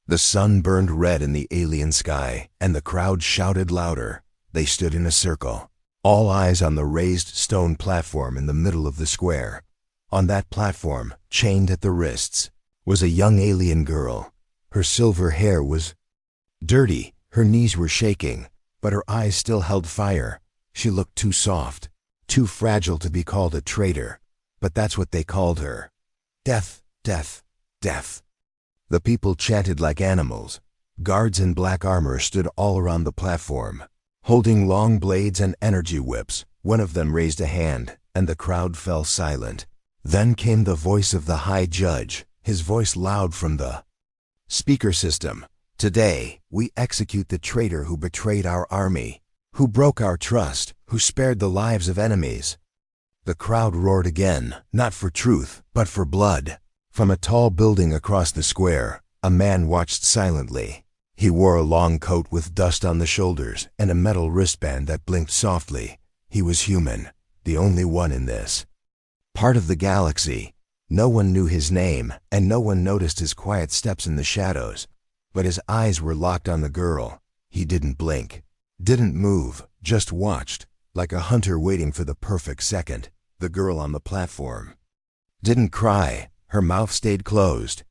The sun burned red in the alien sky, and the crowd shouted louder. They stood in a circle, all eyes on the raised stone platform in the middle of the square. On that platform, chained at the wrists, was a young alien girl. Her silver hair was dirty, her knees were shaking, but her eyes still held fire. She looked too soft, too fragile to be called a traitor, but that's what they called her. Death, death, death. The people chanted like animals. Guards in black armor stood all around the platform, holding long blades and energy whips. One of them raised a hand, and the crowd fell silent. Then came the voice of the High Judge, his voice loud from the speaker system. Today, we execute the traitor who betrayed our army, who broke our trust, who spared the lives of enemies. The crowd roared again, not for truth, but for blood. From a tall building across the square, a man watched silently. He wore a long coat with dust on the shoulders and a metal wristband that blinked softly. He was human, the only one in this part of the galaxy. No one knew his name, and no one noticed his quiet steps in the shadows. But his eyes were locked on the girl. He didn't blink, didn't move, just watched, like a hunter waiting for the perfect second. The girl on the platform didn't cry. Her mouth stayed closed,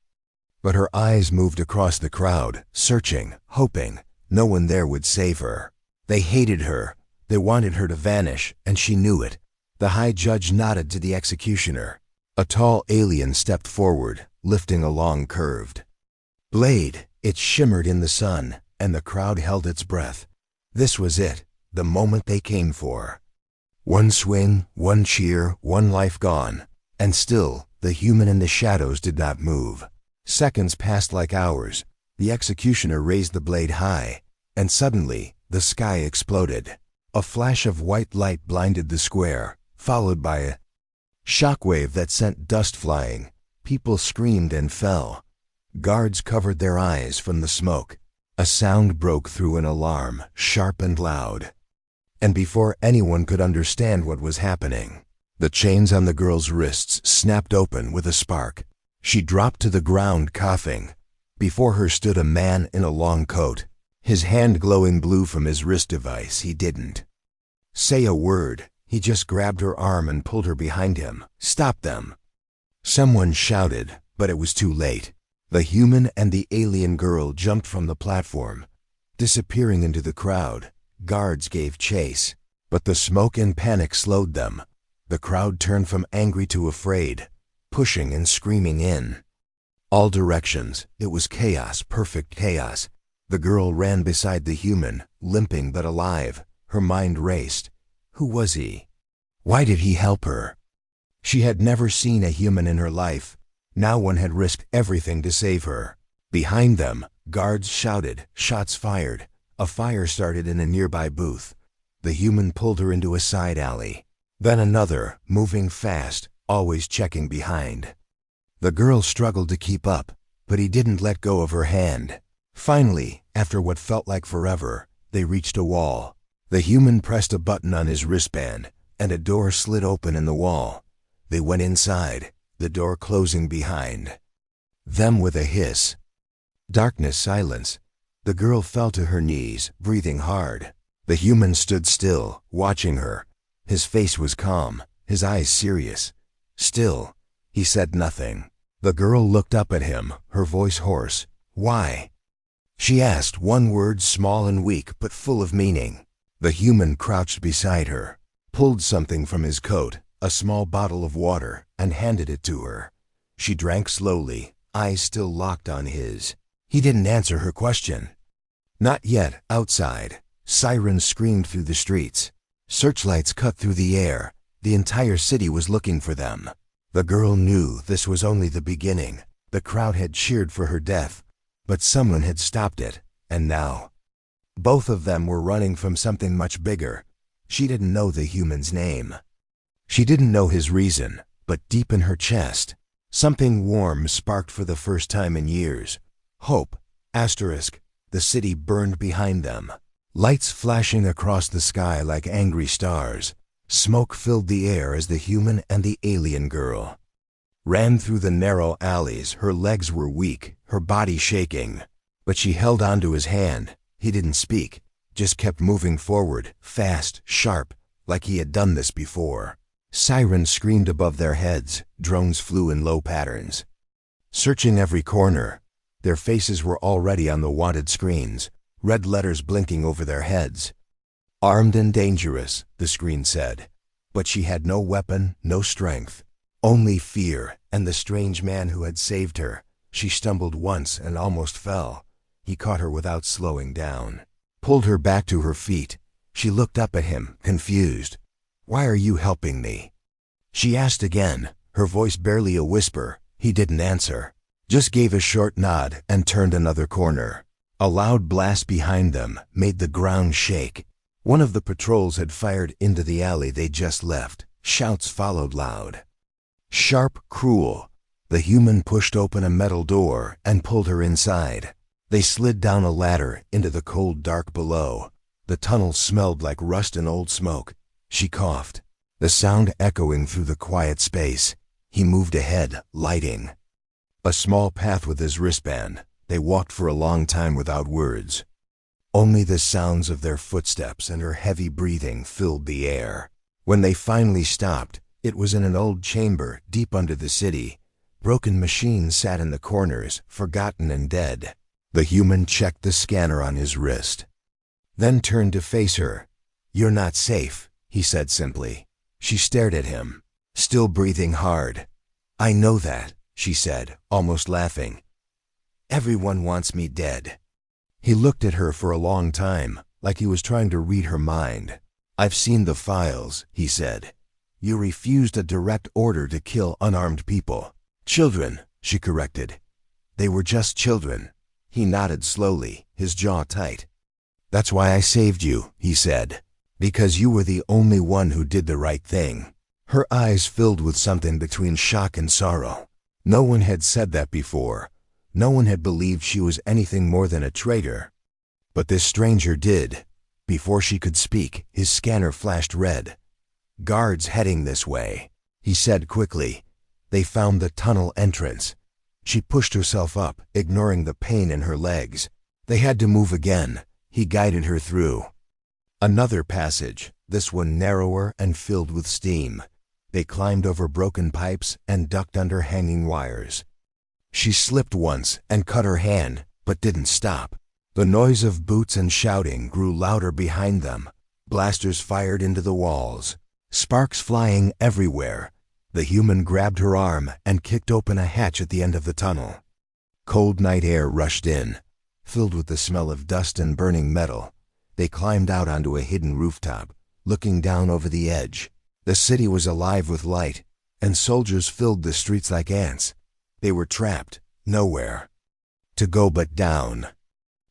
but her eyes moved across the crowd, searching, hoping. No one there would save her. They hated her. They wanted her to vanish, and she knew it. The High Judge nodded to the executioner. A tall alien stepped forward, lifting a long curved blade. It shimmered in the sun, and the crowd held its breath. This was it, the moment they came for. One swing, one cheer, one life gone, and still the human in the shadows did not move. Seconds passed like hours. The executioner raised the blade high, and suddenly the sky exploded. A flash of white light blinded the square, followed by a shockwave that sent dust flying. People screamed and fell. Guards covered their eyes from the smoke. A sound broke through an alarm, sharp and loud. And before anyone could understand what was happening, the chains on the girl's wrists snapped open with a spark. She dropped to the ground coughing. Before her stood a man in a long coat, his hand glowing blue from his wrist device. He didn't say a word. He just grabbed her arm and pulled her behind him. Stop them! Someone shouted, but it was too late. The human and the alien girl jumped from the platform, disappearing into the crowd. Guards gave chase, but the smoke and panic slowed them. The crowd turned from angry to afraid, pushing and screaming in all directions. It was chaos, perfect chaos. The girl ran beside the human, limping but alive. Her mind raced. Who was he? Why did he help her? She had never seen a human in her life. Now one had risked everything to save her. Behind them, guards shouted, shots fired. A fire started in a nearby booth. The human pulled her into a side alley. Then another, moving fast, always checking behind. The girl struggled to keep up, but he didn't let go of her hand. Finally, after what felt like forever, they reached a wall. The human pressed a button on his wristband, and a door slid open in the wall. They went inside, the door closing behind them with a hiss. Darkness, silence. The girl fell to her knees, breathing hard. The human stood still, watching her. His face was calm, his eyes serious. Still, he said nothing. The girl looked up at him, her voice hoarse. Why? She asked, one word small and weak but full of meaning. The human crouched beside her, pulled something from his coat, a small bottle of water, and handed it to her. She drank slowly, eyes still locked on his. He didn't answer her question. Not yet. Outside, sirens screamed through the streets. Searchlights cut through the air. The entire city was looking for them. The girl knew this was only the beginning. The crowd had cheered for her death, but someone had stopped it, and now both of them were running from something much bigger. She didn't know the human's name. She didn't know his reason, but deep in her chest, something warm sparked for the first time in years. Hope. Asterisk. The city burned behind them. Lights flashing across the sky like angry stars. Smoke filled the air as the human and the alien girl ran through the narrow alleys. Her legs were weak, her body shaking. But she held onto his hand. He didn't speak, just kept moving forward, fast, sharp, like he had done this before. Sirens screamed above their heads, drones flew in low patterns. Searching every corner, their faces were already on the wanted screens, red letters blinking over their heads. Armed and dangerous, the screen said. But she had no weapon, no strength. Only fear and the strange man who had saved her. She stumbled once and almost fell. He caught her without slowing down. Pulled her back to her feet. She looked up at him, confused. "Why are you helping me?" She asked again, her voice barely a whisper. He didn't answer. Just gave a short nod and turned another corner. A loud blast behind them made the ground shake. One of the patrols had fired into the alley they just left. Shouts followed loud. Sharp, cruel. The human pushed open a metal door and pulled her inside. They slid down a ladder into the cold dark below. The tunnel smelled like rust and old smoke. She coughed, the sound echoing through the quiet space. He moved ahead, lighting a small path with his wristband. They walked for a long time without words. Only the sounds of their footsteps and her heavy breathing filled the air. When they finally stopped, it was in an old chamber deep under the city. Broken machines sat in the corners, forgotten and dead. The human checked the scanner on his wrist, then turned to face her. "You're not safe," he said simply. She stared at him, still breathing hard. "I know that," she said, almost laughing. "Everyone wants me dead." He looked at her for a long time, like he was trying to read her mind. "I've seen the files," he said. "You refused a direct order to kill unarmed people." "Children," she corrected. "They were just children." He nodded slowly, his jaw tight. "That's why I saved you," he said. "Because you were the only one who did the right thing." Her eyes filled with something between shock and sorrow. No one had said that before. No one had believed she was anything more than a traitor. But this stranger did. Before she could speak, his scanner flashed red. "Guards heading this way," he said quickly. They found the tunnel entrance. She pushed herself up, ignoring the pain in her legs. They had to move again. He guided her through another passage, this one narrower and filled with steam. They climbed over broken pipes and ducked under hanging wires. She slipped once and cut her hand, but didn't stop. The noise of boots and shouting grew louder behind them. Blasters fired into the walls, sparks flying everywhere. The human grabbed her arm and kicked open a hatch at the end of the tunnel. Cold night air rushed in, filled with the smell of dust and burning metal. They climbed out onto a hidden rooftop, looking down over the edge. The city was alive with light, and soldiers filled the streets like ants. They were trapped, nowhere to go but down.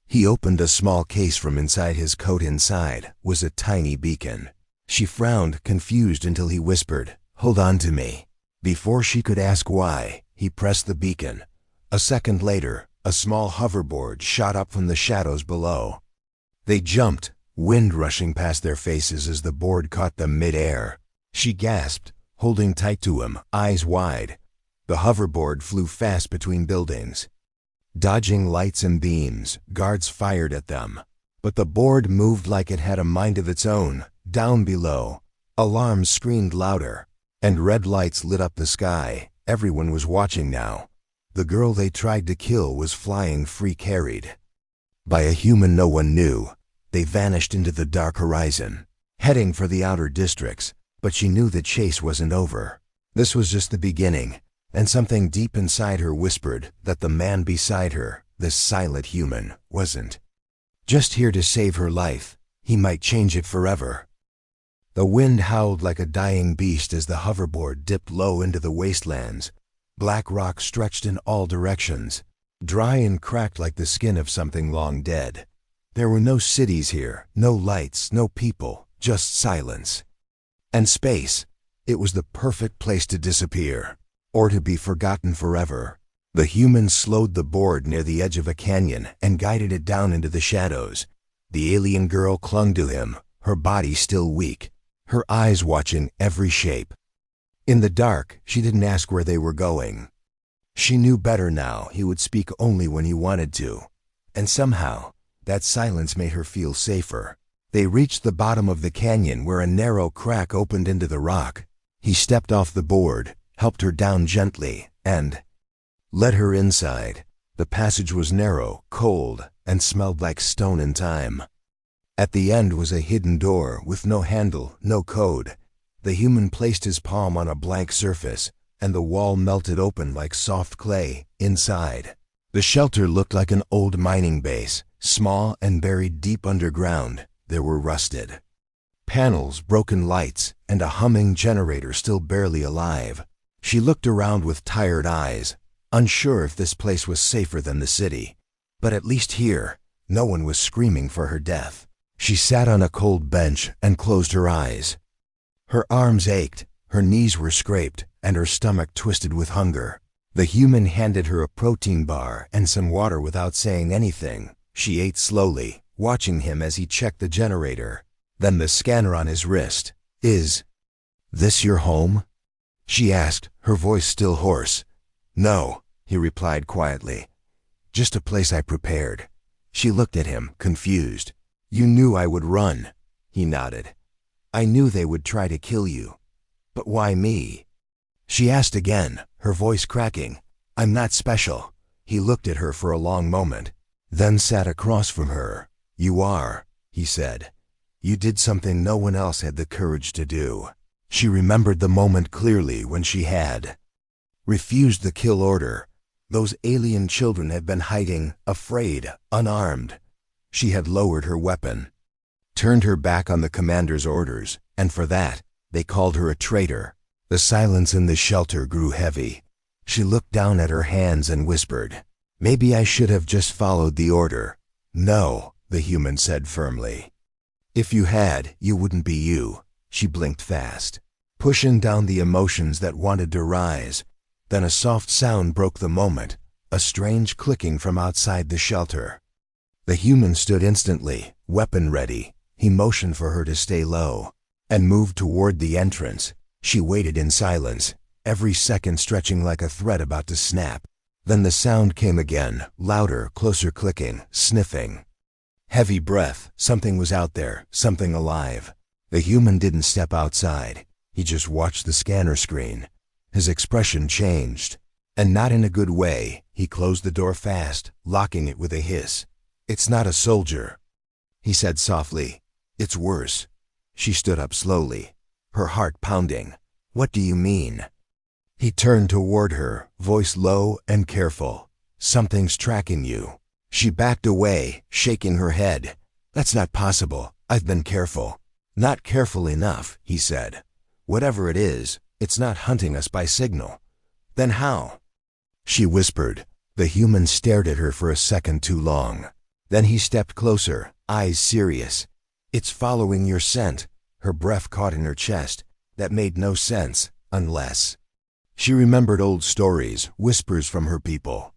He opened a small case from inside his coat. Inside was a tiny beacon. She frowned, confused, until he whispered, "Hold on to me." Before she could ask why, he pressed the beacon. A second later, a small hoverboard shot up from the shadows below. They jumped, wind rushing past their faces as the board caught them mid-air. She gasped, holding tight to him, eyes wide. The hoverboard flew fast between buildings. Dodging lights and beams, guards fired at them. But the board moved like it had a mind of its own. Down below, alarms screamed louder, and red lights lit up the sky. Everyone was watching now. The girl they tried to kill was flying free, carried by a human no one knew. They vanished into the dark horizon, heading for the outer districts. But she knew the chase wasn't over. This was just the beginning, and something deep inside her whispered that the man beside her, this silent human, wasn't just here to save her life. He might change it forever. The wind howled like a dying beast as the hoverboard dipped low into the wastelands. Black rock stretched in all directions, dry and cracked like the skin of something long dead. There were no cities here, no lights, no people, just silence. And space. It was the perfect place to disappear, or to be forgotten forever. The human slowed the board near the edge of a canyon and guided it down into the shadows. The alien girl clung to him, her body still weak, her eyes watching every shape. In the dark, she didn't ask where they were going. She knew better now. He would speak only when he wanted to. and somehow, that silence made her feel safer. They reached the bottom of the canyon where a narrow crack opened into the rock. He stepped off the board, helped her down gently, and led her inside. The passage was narrow, cold, and smelled like stone and time. At the end was a hidden door with no handle, no code. The human placed his palm on a blank surface, and the wall melted open like soft clay inside. The shelter looked like an old mining base, small and buried deep underground. There were rusted panels, broken lights, and a humming generator still barely alive. She looked around with tired eyes, unsure if this place was safer than the city. But at least here, no one was screaming for her death. She sat on a cold bench and closed her eyes. Her arms ached, her knees were scraped, and her stomach twisted with hunger. The human handed her a protein bar and some water without saying anything. She ate slowly, watching him as he checked the generator. Then the scanner on his wrist. "Is this your home?" she asked, her voice still hoarse. "No," he replied quietly. "Just a place I prepared." She looked at him, confused. "You knew I would run," he nodded. "I knew they would try to kill you. But why me?" She asked again, her voice cracking. "I'm not special." He looked at her for a long moment, then sat across from her. "You are," he said. "You did something no one else had the courage to do." She remembered the moment clearly when she had refused the kill order. Those alien children had been hiding, afraid, unarmed. She had lowered her weapon, turned her back on the commander's orders, and for that, they called her a traitor. The silence in the shelter grew heavy. She looked down at her hands and whispered, "Maybe I should have just followed the order." "No," the human said firmly. "If you had, you wouldn't be you." She blinked fast, pushing down the emotions that wanted to rise. Then a soft sound broke the moment, a strange clicking from outside the shelter. The human stood instantly, weapon ready. He motioned for her to stay low, and moved toward the entrance. She waited in silence, every second stretching like a thread about to snap. Then the sound came again, louder, closer clicking, sniffing. Heavy breath. Something was out there, something alive. The human didn't step outside. He just watched the scanner screen. His expression changed, and not in a good way. He closed the door fast, locking it with a hiss. "It's not a soldier," he said softly. "It's worse." She stood up slowly, her heart pounding. "What do you mean?" He turned toward her, voice low and careful. "Something's tracking you." She backed away, shaking her head. "That's not possible. I've been careful." "Not careful enough," he said. "Whatever it is, it's not hunting us by signal." "Then how?" she whispered. The human stared at her for a second too long. Then he stepped closer, eyes serious. "It's following your scent." Her breath caught in her chest. That made no sense, unless... She remembered old stories, whispers from her people,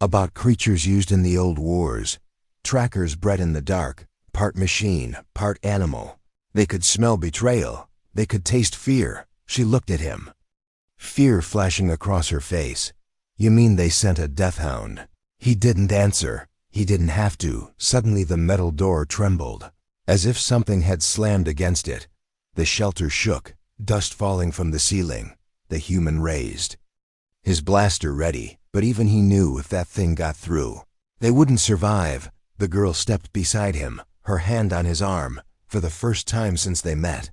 about creatures used in the old wars. Trackers bred in the dark, part machine, part animal. They could smell betrayal. They could taste fear. She looked at him, fear flashing across her face. "You mean they sent a death hound?" He didn't answer. He didn't have to. Suddenly the metal door trembled, as if something had slammed against it. The shelter shook, dust falling from the ceiling. The human raised his blaster ready, but even he knew if that thing got through, they wouldn't survive. The girl stepped beside him, her hand on his arm, for the first time since they met.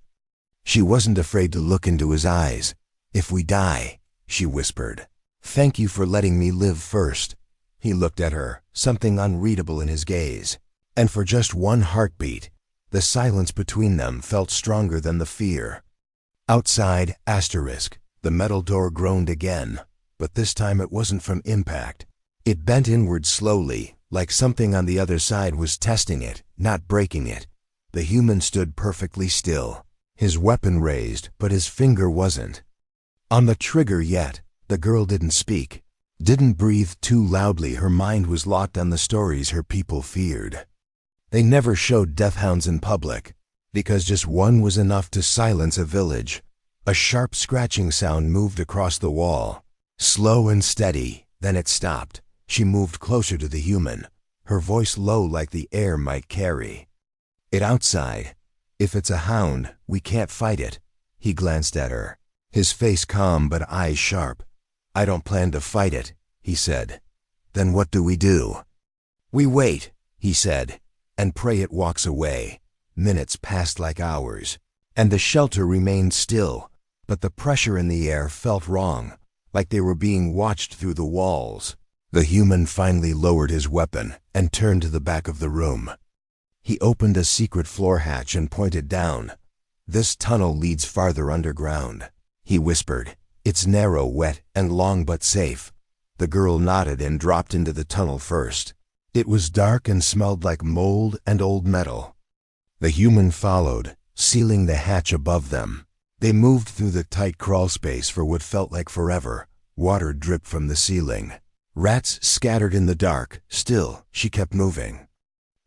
She wasn't afraid to look into his eyes. "If we die," she whispered, "thank you for letting me live first." He looked at her, something unreadable in his gaze. And for just one heartbeat, the silence between them felt stronger than the fear. Outside, the metal door groaned again, but this time it wasn't from impact. It bent inward slowly, like something on the other side was testing it, not breaking it. The human stood perfectly still, his weapon raised, but his finger wasn't on the trigger yet. The girl didn't speak, didn't breathe too loudly. Her mind was locked on the stories her people feared. They never showed death hounds in public, because just one was enough to silence a village. A sharp scratching sound moved across the wall, slow and steady, then it stopped. She moved closer to the human, her voice low like the air might carry. "It outside. If it's a hound, we can't fight it." He glanced at her, his face calm but eyes sharp. "I don't plan to fight it," he said. "Then what do we do?" "We wait," he said, "and pray it walks away." Minutes passed like hours, and the shelter remained still, but the pressure in the air felt wrong, like they were being watched through the walls. The human finally lowered his weapon and turned to the back of the room. He opened a secret floor hatch and pointed down. "This tunnel leads farther underground," he whispered. "It's narrow, wet, and long but safe." The girl nodded and dropped into the tunnel first. It was dark and smelled like mold and old metal. The human followed, sealing the hatch above them. They moved through the tight crawl space for what felt like forever. Water dripped from the ceiling. Rats scattered in the dark. Still, she kept moving.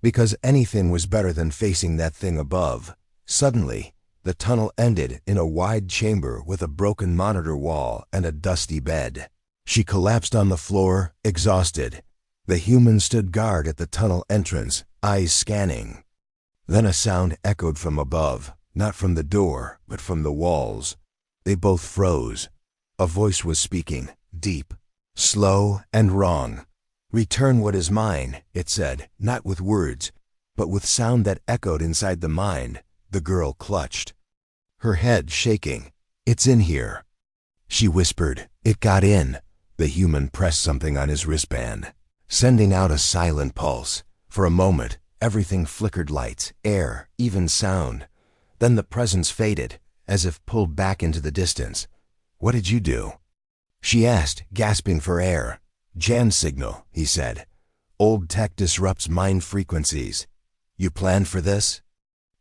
Because anything was better than facing that thing above. Suddenly, the tunnel ended in a wide chamber with a broken monitor wall and a dusty bed. She collapsed on the floor, exhausted. The human stood guard at the tunnel entrance, eyes scanning. Then a sound echoed from above, not from the door, but from the walls. They both froze. A voice was speaking, deep, slow, and wrong. "Return what is mine," it said, not with words, but with sound that echoed inside the mind. The girl clutched, her head shaking. "It's in here," she whispered. It got in. The human pressed something on his wristband, sending out a silent pulse. For a moment, everything flickered, lights, air, even sound. Then the presence faded, as if pulled back into the distance. "What did you do?" she asked, gasping for air. "Jan's signal," he said. "Old tech disrupts mind frequencies. You planned for this?"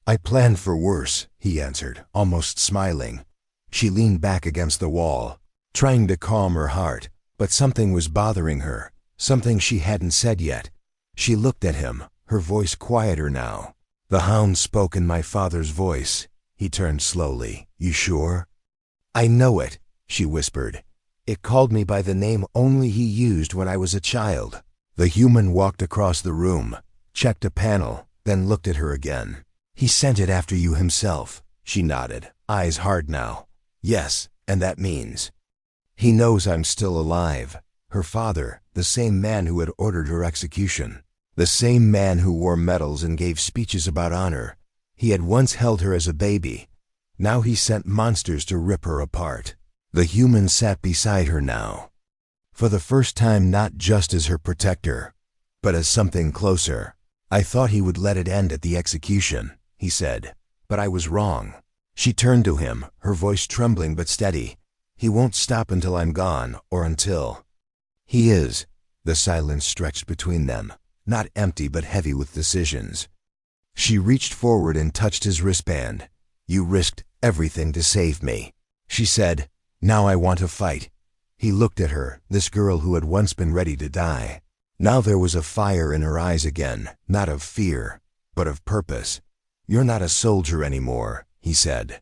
"I planned for worse," he answered, almost smiling. She leaned back against the wall, trying to calm her heart, but something was bothering her, something she hadn't said yet. She looked at him, her voice quieter now. "The hound spoke in my father's voice." He turned slowly. "You sure?" "I know it," she whispered. "It called me by the name only he used when I was a child." The human walked across the room, checked a panel, then looked at her again. "He sent it after you himself." She nodded, eyes hard now. "Yes, and that means he knows I'm still alive." Her father, the same man who had ordered her execution, the same man who wore medals and gave speeches about honor. He had once held her as a baby. Now he sent monsters to rip her apart. The human sat beside her now, for the first time not just as her protector, but as something closer. "I thought he would let it end at the execution," he said, "but I was wrong." She turned to him, her voice trembling but steady. "He won't stop until I'm gone, or until—" "He is." The silence stretched between them, not empty but heavy with decisions. She reached forward and touched his wristband. "You risked everything to save me," she said. "Now I want to fight." He looked at her, this girl who had once been ready to die. Now there was a fire in her eyes again, not of fear, but of purpose. "You're not a soldier anymore," he said.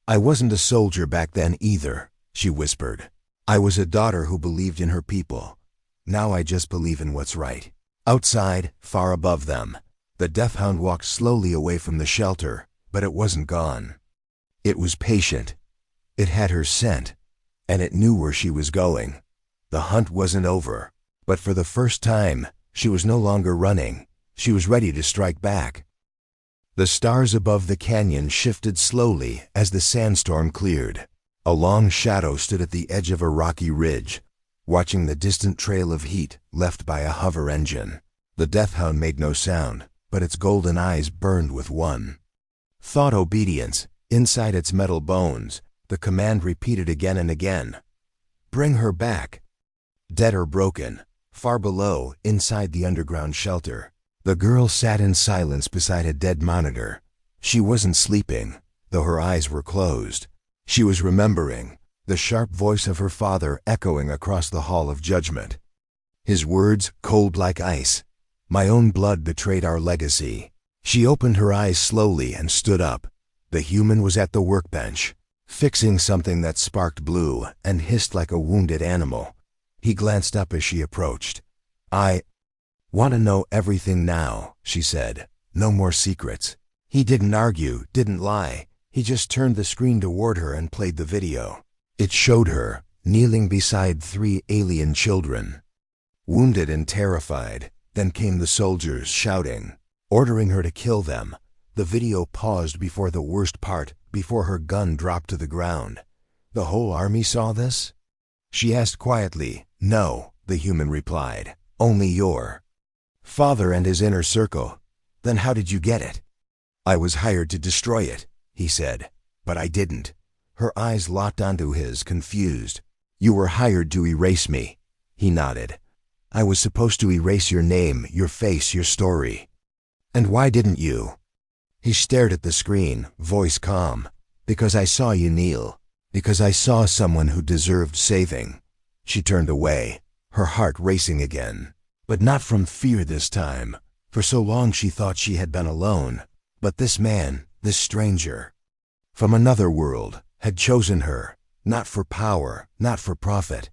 "I wasn't a soldier back then either," she whispered. "I was a daughter who believed in her people. Now I just believe in what's right." Outside, far above them, the death hound walked slowly away from the shelter, but it wasn't gone. It was patient. It had her scent, and it knew where she was going. The hunt wasn't over, but for the first time, she was no longer running. She was ready to strike back. The stars above the canyon shifted slowly as the sandstorm cleared. A long shadow stood at the edge of a rocky ridge, watching the distant trail of heat left by a hover engine. The death hound made no sound, but its golden eyes burned with one thought: obedience. Inside its metal bones, the command repeated again and again. "Bring her back." Dead or broken, far below, inside the underground shelter, the girl sat in silence beside a dead monitor. She wasn't sleeping, though her eyes were closed. She was remembering, the sharp voice of her father echoing across the hall of judgment. His words cold like ice. "My own blood betrayed our legacy." She opened her eyes slowly and stood up. The human was at the workbench, fixing something that sparked blue and hissed like a wounded animal. He glanced up as she approached. "Want to know everything now," she said. "No more secrets." He didn't argue, didn't lie. He just turned the screen toward her and played the video. It showed her, kneeling beside 3 alien children. Wounded and terrified, then came the soldiers shouting, ordering her to kill them. The video paused before the worst part, before her gun dropped to the ground. "The whole army saw this?" She asked quietly. "No," the human replied. "Only your father and his inner circle." "Then how did you get it?" "I was hired to destroy it," he said. "But I didn't." Her eyes locked onto his, confused. "You were hired to erase me." He nodded. "I was supposed to erase your name, your face, your story." "And why didn't you?" He stared at the screen, voice calm. "Because I saw you kneel. Because I saw someone who deserved saving." She turned away, her heart racing again. But not from fear this time. For so long she thought she had been alone. But this man, this stranger, from another world, had chosen her, not for power, not for profit,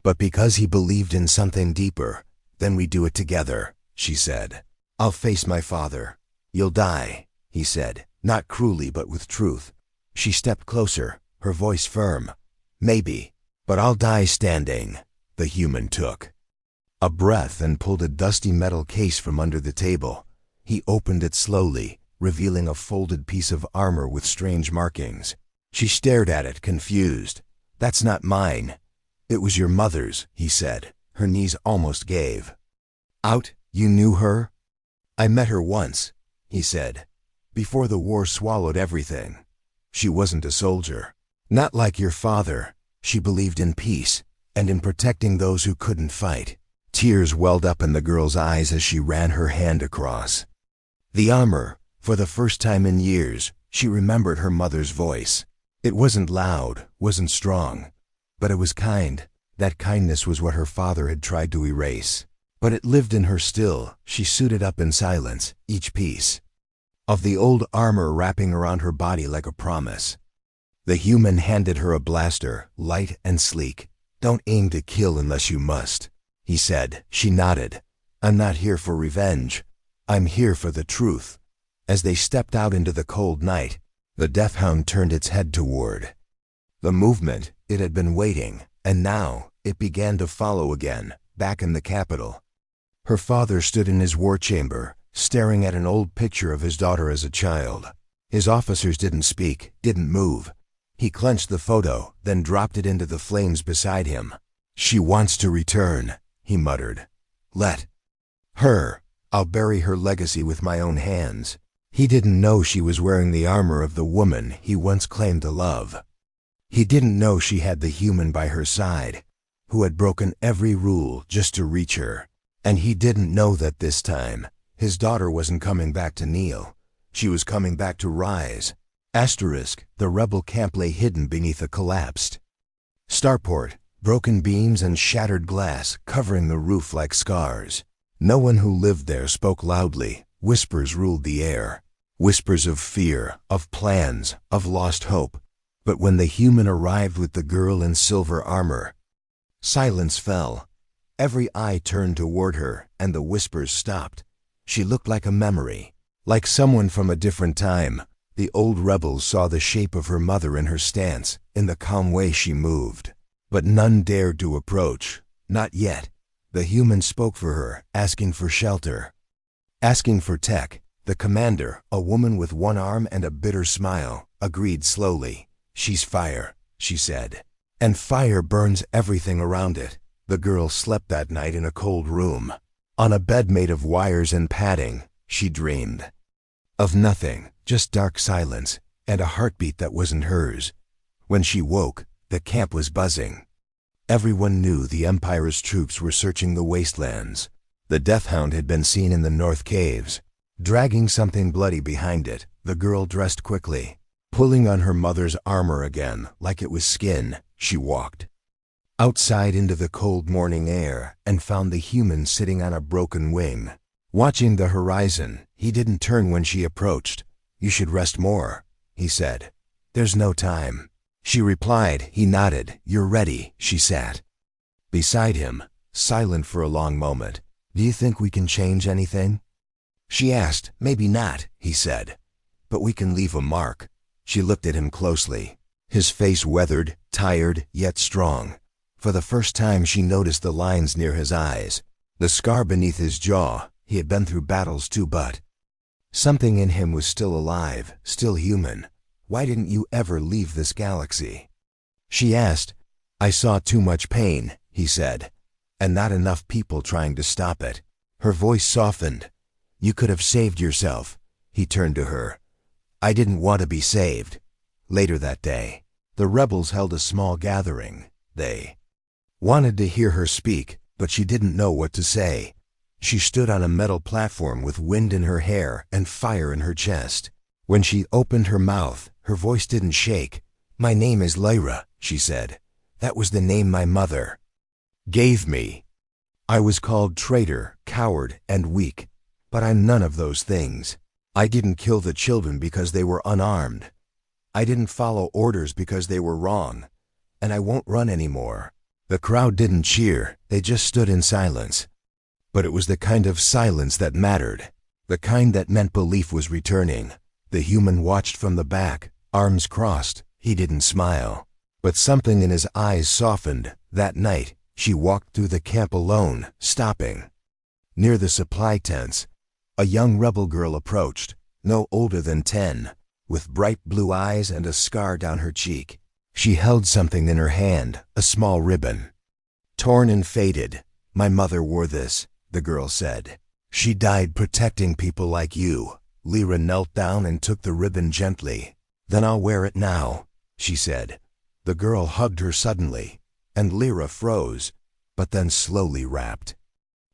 but because he believed in something deeper. "Then we do it together," she said. "I'll face my father." "You'll die," he said, not cruelly but with truth. She stepped closer, her voice firm. "Maybe, but I'll die standing." The human took a breath and pulled a dusty metal case from under the table. He opened it slowly, revealing a folded piece of armor with strange markings. She stared at it, confused. "That's not mine." "It was your mother's," he said. Her knees almost gave. "Out? You knew her?" "I met her once," he said. "Before the war swallowed everything. She wasn't a soldier. Not like your father. She believed in peace, and in protecting those who couldn't fight." Tears welled up in the girl's eyes as she ran her hand across the armor. For the first time in years, she remembered her mother's voice. It wasn't loud, wasn't strong, but it was kind. That kindness was what her father had tried to erase. But it lived in her still. She suited up in silence, each piece of the old armor wrapping around her body like a promise. The human handed her a blaster, light and sleek. "Don't aim to kill unless you must," he said. She nodded. "I'm not here for revenge. I'm here for the truth." As they stepped out into the cold night, the death hound turned its head toward the movement. It had been waiting, and now it began to follow again, back in the capital. Her father stood in his war chamber, staring at an old picture of his daughter as a child. His officers didn't speak, didn't move. He clenched the photo, then dropped it into the flames beside him. "She wants to return," he muttered. "Let her. I'll bury her legacy with my own hands." He didn't know she was wearing the armor of the woman he once claimed to love. He didn't know she had the human by her side, who had broken every rule just to reach her. And he didn't know that this time, his daughter wasn't coming back to kneel. She was coming back to rise. The rebel camp lay hidden beneath a collapsed starport, broken beams and shattered glass covering the roof like scars. No one who lived there spoke loudly. Whispers ruled the air. Whispers of fear, of plans, of lost hope. But when the human arrived with the girl in silver armor, silence fell. Every eye turned toward her, and the whispers stopped. She looked like a memory, like someone from a different time. The old rebels saw the shape of her mother in her stance, in the calm way she moved. But none dared to approach. Not yet. The human spoke for her, asking for shelter, asking for tech. The commander, a woman with one arm and a bitter smile, agreed slowly. "She's fire," she said. "And fire burns everything around it." The girl slept that night in a cold room. On a bed made of wires and padding, she dreamed of nothing, just dark silence, and a heartbeat that wasn't hers. When she woke, the camp was buzzing. Everyone knew the Empire's troops were searching the wastelands. The Death Hound had been seen in the North Caves, dragging something bloody behind it. The girl dressed quickly. Pulling on her mother's armor again, like it was skin, she walked outside into the cold morning air and found the human sitting on a broken wing, watching the horizon. He didn't turn when she approached. "You should rest more," he said. "There's no time." She replied. He nodded. "You're ready." She sat beside him, silent for a long moment. "Do you think we can change anything?" She asked. "Maybe not," he said. "But we can leave a mark." She looked at him closely. His face weathered, tired, yet strong. For the first time she noticed the lines near his eyes, the scar beneath his jaw. He had been through battles too, but something in him was still alive, still human. "Why didn't you ever leave this galaxy?" She asked. "I saw too much pain," he said, "and not enough people trying to stop it." Her voice softened. "You could have saved yourself." He turned to her. "I didn't want to be saved." Later that day, the rebels held a small gathering. They wanted to hear her speak, but she didn't know what to say. She stood on a metal platform with wind in her hair and fire in her chest. When she opened her mouth, her voice didn't shake. "My name is Lyra," she said. "That was the name my mother gave me. I was called traitor, coward, and weak, but I'm none of those things. I didn't kill the children because they were unarmed. I didn't follow orders because they were wrong, and I won't run anymore." The crowd didn't cheer, they just stood in silence. But it was the kind of silence that mattered, the kind that meant belief was returning. The human watched from the back, arms crossed. He didn't smile, but something in his eyes softened. That night, she walked through the camp alone, stopping. Near the supply tents, a young rebel girl approached, no older than 10, with bright blue eyes and a scar down her cheek. She held something in her hand, a small ribbon. "Torn and faded. My mother wore this," the girl said. "She died protecting people like you." Lyra knelt down and took the ribbon gently. "Then I'll wear it now," she said. The girl hugged her suddenly, and Lyra froze, but then slowly wrapped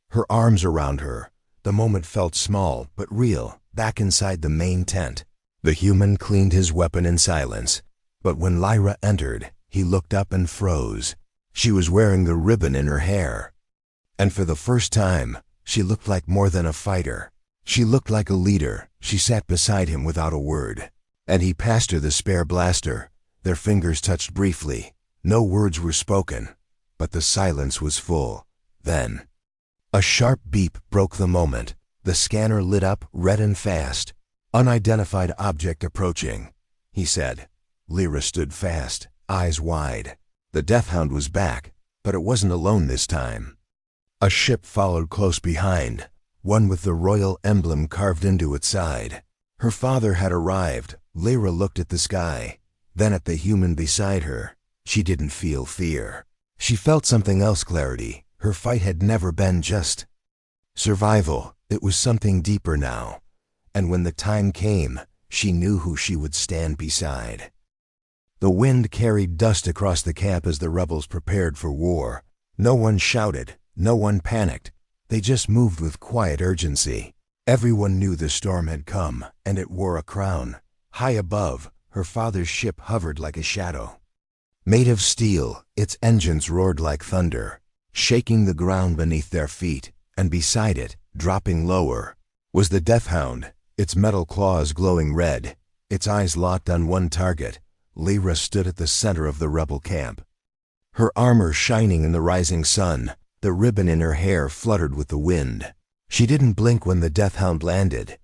her arms around her. The moment felt small but real, back inside the main tent. The human cleaned his weapon in silence, but when Lyra entered, he looked up and froze. She was wearing the ribbon in her hair, and for the first time, she looked like more than a fighter. She looked like a leader. She sat beside him without a word, and he passed her the spare blaster. Their fingers touched briefly. No words were spoken, but the silence was full. Then, a sharp beep broke the moment. The scanner lit up, red and fast. "Unidentified object approaching," he said. Lyra stood fast, eyes wide. The Death Hound was back, but it wasn't alone this time. A ship followed close behind, one with the royal emblem carved into its side. Her father had arrived. Lyra looked at the sky, then at the human beside her. She didn't feel fear. She felt something else, clarity. Her fight had never been just survival. It was something deeper now. And when the time came, she knew who she would stand beside. The wind carried dust across the camp as the rebels prepared for war. No one shouted, no one panicked. They just moved with quiet urgency. Everyone knew the storm had come, and it wore a crown. High above, her father's ship hovered like a shadow. Made of steel, its engines roared like thunder, shaking the ground beneath their feet, and beside it, dropping lower, was the Death Hound, its metal claws glowing red, its eyes locked on one target. Lyra stood at the center of the rebel camp, her armor shining in the rising sun. The ribbon in her hair fluttered with the wind. She didn't blink when the Death Hound landed.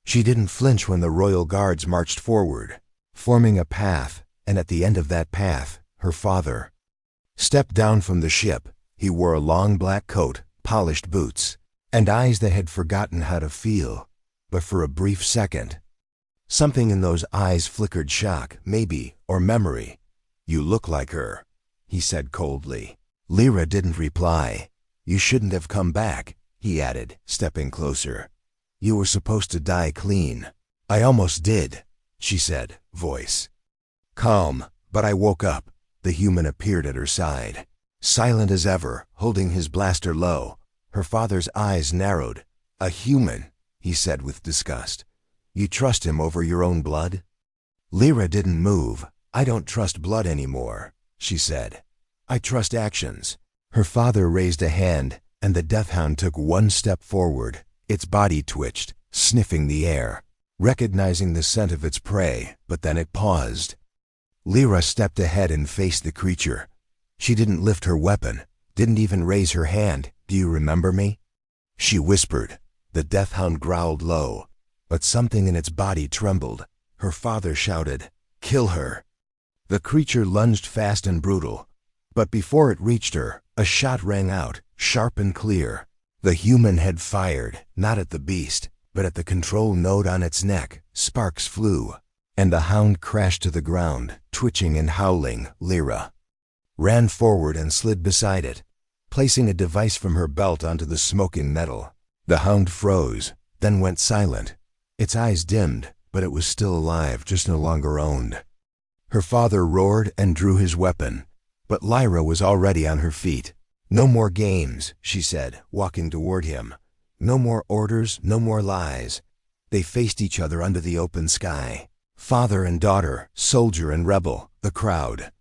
She didn't flinch when the royal guards marched forward, forming a path, and at the end of that path, her father stepped down from the ship. He wore a long black coat, polished boots, and eyes that had forgotten how to feel. But for a brief second, something in those eyes flickered shock, maybe, or memory. "You look like her," he said coldly. Lyra didn't reply. "You shouldn't have come back," he added, stepping closer. "You were supposed to die clean." "I almost did," she said, voice calm, "but I woke up." The human appeared at her side, silent as ever, holding his blaster low. Her father's eyes narrowed. "A human," he said with disgust. "You trust him over your own blood?" Lyra didn't move. "I don't trust blood anymore," she said. "I trust actions." Her father raised a hand, and the Death Hound took one step forward. Its body twitched, sniffing the air, recognizing the scent of its prey, but then it paused. Lyra stepped ahead and faced the creature. She didn't lift her weapon, didn't even raise her hand. "Do you remember me?" she whispered. The death hound growled low, but something in its body trembled. Her father shouted, "Kill her!" The creature lunged fast and brutal, but before it reached her, a shot rang out, sharp and clear. The human had fired, not at the beast, but at the control node on its neck. Sparks flew, and the hound crashed to the ground, twitching and howling. Lyra ran forward and slid beside it, placing a device from her belt onto the smoking metal. The hound froze, then went silent. Its eyes dimmed, but it was still alive, just no longer owned. Her father roared and drew his weapon, but Lyra was already on her feet. "No more games," she said, walking toward him. "No more orders, no more lies." They faced each other under the open sky. Father and daughter, soldier and rebel, the crowd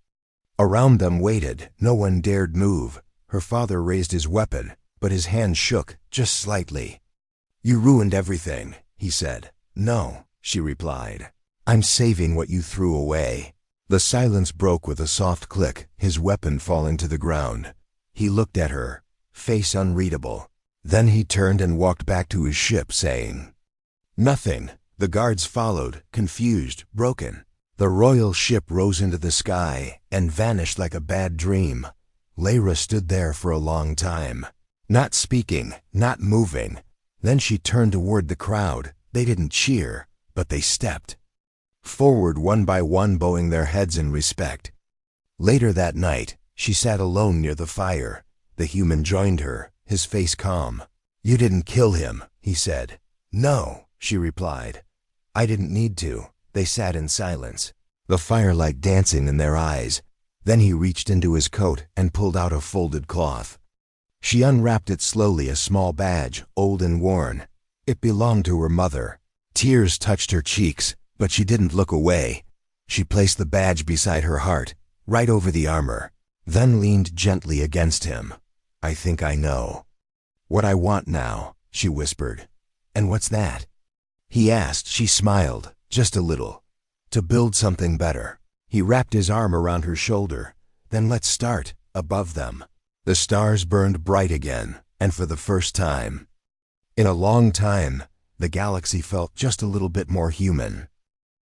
around them waited. No one dared move. Her father raised his weapon, but his hand shook, just slightly. "You ruined everything," he said. "No," she replied. "I'm saving what you threw away." The silence broke with a soft click, his weapon falling to the ground. He looked at her, face unreadable. Then he turned and walked back to his ship, saying nothing. The guards followed, confused, broken. The royal ship rose into the sky and vanished like a bad dream. Lyra stood there for a long time, not speaking, not moving. Then she turned toward the crowd. They didn't cheer, but they stepped forward one by one, bowing their heads in respect. Later that night, she sat alone near the fire. The human joined her, his face calm. "You didn't kill him," he said. "No," she replied. "I didn't need to." They sat in silence, the firelight dancing in their eyes. Then he reached into his coat and pulled out a folded cloth. She unwrapped it slowly, a small badge, old and worn. It belonged to her mother. Tears touched her cheeks, but she didn't look away. She placed the badge beside her heart, right over the armor, then leaned gently against him. "I think I know what I want now," she whispered. "And what's that?" he asked. She smiled, just a little. "To build something better." He wrapped his arm around her shoulder. "Then let's start." Above them, the stars burned bright again, and for the first time in a long time, the galaxy felt just a little bit more human.